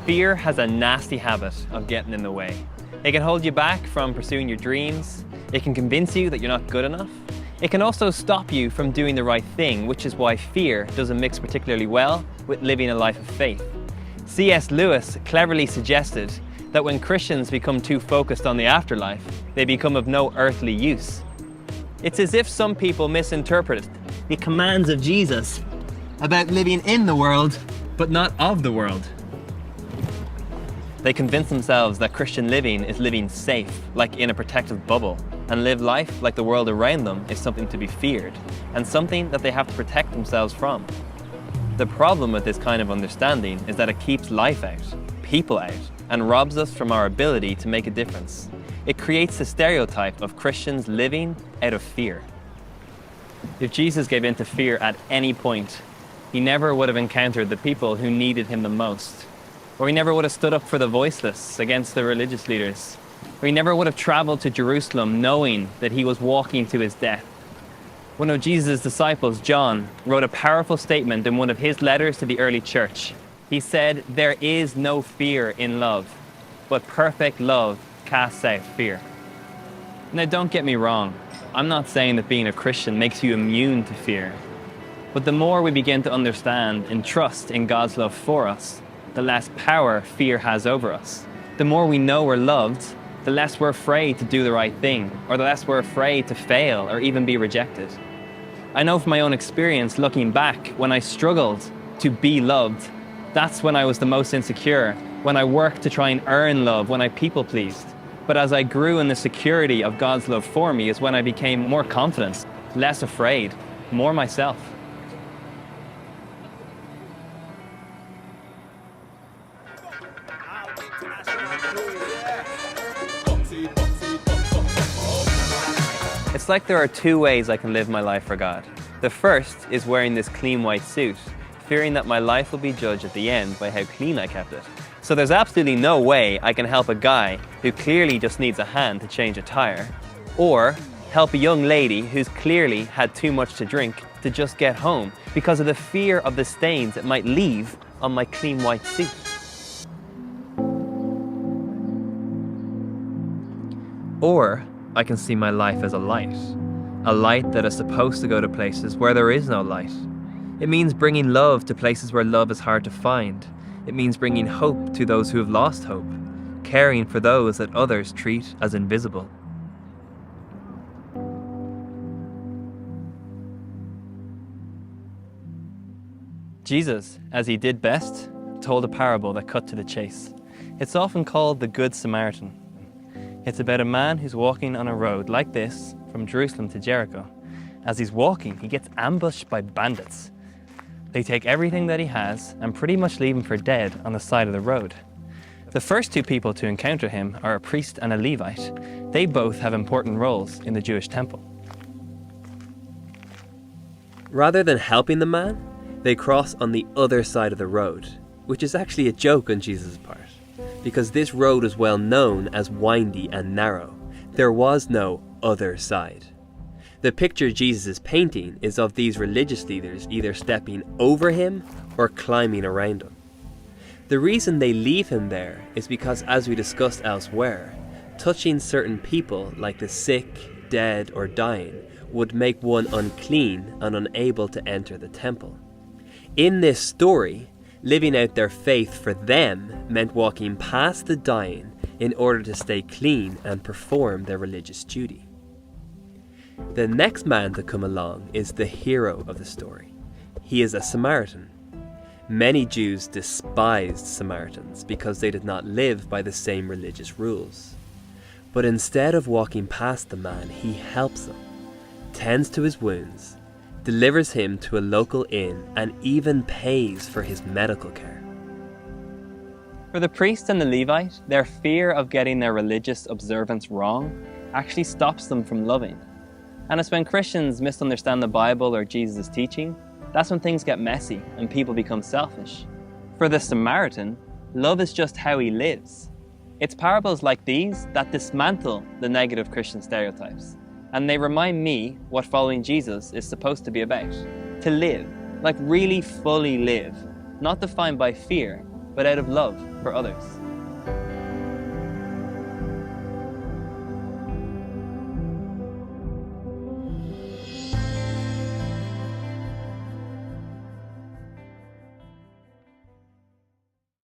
Fear has a nasty habit of getting in the way. It can hold you back from pursuing your dreams. It can convince you that you're not good enough. It can also stop you from doing the right thing, which is why fear doesn't mix particularly well with living a life of faith. C.S. Lewis cleverly suggested that when Christians become too focused on the afterlife, they become of no earthly use. It's as if some people misinterpret the commands of Jesus about living in the world, but not of the world. They convince themselves that Christian living is living safe, like in a protective bubble, and live life like the world around them is something to be feared, and something that they have to protect themselves from. The problem with this kind of understanding is that it keeps life out, people out, and robs us from our ability to make a difference. It creates the stereotype of Christians living out of fear. If Jesus gave in to fear at any point, he never would have encountered the people who needed him the most. Or he never would have stood up for the voiceless against the religious leaders. Or he never would have traveled to Jerusalem knowing that he was walking to his death. One of Jesus' disciples, John, wrote a powerful statement in one of his letters to the early church. He said, "There is no fear in love, but perfect love casts out fear." Now don't get me wrong, I'm not saying that being a Christian makes you immune to fear. But the more we begin to understand and trust in God's love for us, the less power fear has over us. The more we know we're loved, the less we're afraid to do the right thing, or the less we're afraid to fail or even be rejected. I know from my own experience looking back, when I struggled to be loved, that's when I was the most insecure, when I worked to try and earn love, when I people-pleased. But as I grew in the security of God's love for me is when I became more confident, less afraid, more myself. It's like there are two ways I can live my life for God. The first is wearing this clean white suit, fearing that my life will be judged at the end by how clean I kept it. So there's absolutely no way I can help a guy who clearly just needs a hand to change a tire, or help a young lady who's clearly had too much to drink to just get home because of the fear of the stains it might leave on my clean white suit. Or I can see my life as a light that is supposed to go to places where there is no light. It means bringing love to places where love is hard to find. It means bringing hope to those who have lost hope, caring for those that others treat as invisible. Jesus, as he did best, told a parable that cut to the chase. It's often called the Good Samaritan. It's about a man who's walking on a road like this from Jerusalem to Jericho. As he's walking, he gets ambushed by bandits. They take everything that he has and pretty much leave him for dead on the side of the road. The first two people to encounter him are a priest and a Levite. They both have important roles in the Jewish temple. Rather than helping the man, they cross on the other side of the road, which is actually a joke on Jesus' part, because this road is well known as windy and narrow. There was no other side. The picture Jesus is painting is of these religious leaders either stepping over him or climbing around him. The reason they leave him there is because, as we discussed elsewhere, touching certain people like the sick, dead or dying would make one unclean and unable to enter the temple. In this story, living out their faith for them meant walking past the dying in order to stay clean and perform their religious duty. The next man to come along is the hero of the story. He is a Samaritan. Many Jews despised Samaritans because they did not live by the same religious rules. But instead of walking past the man, he helps him, tends to his wounds, delivers him to a local inn, and even pays for his medical care. For the priest and the Levite, their fear of getting their religious observance wrong actually stops them from loving. And it's when Christians misunderstand the Bible or Jesus' teaching, that's when things get messy and people become selfish. For the Samaritan, love is just how he lives. It's parables like these that dismantle the negative Christian stereotypes. And they remind me what following Jesus is supposed to be about. To live, like really fully live, not defined by fear, but out of love for for others.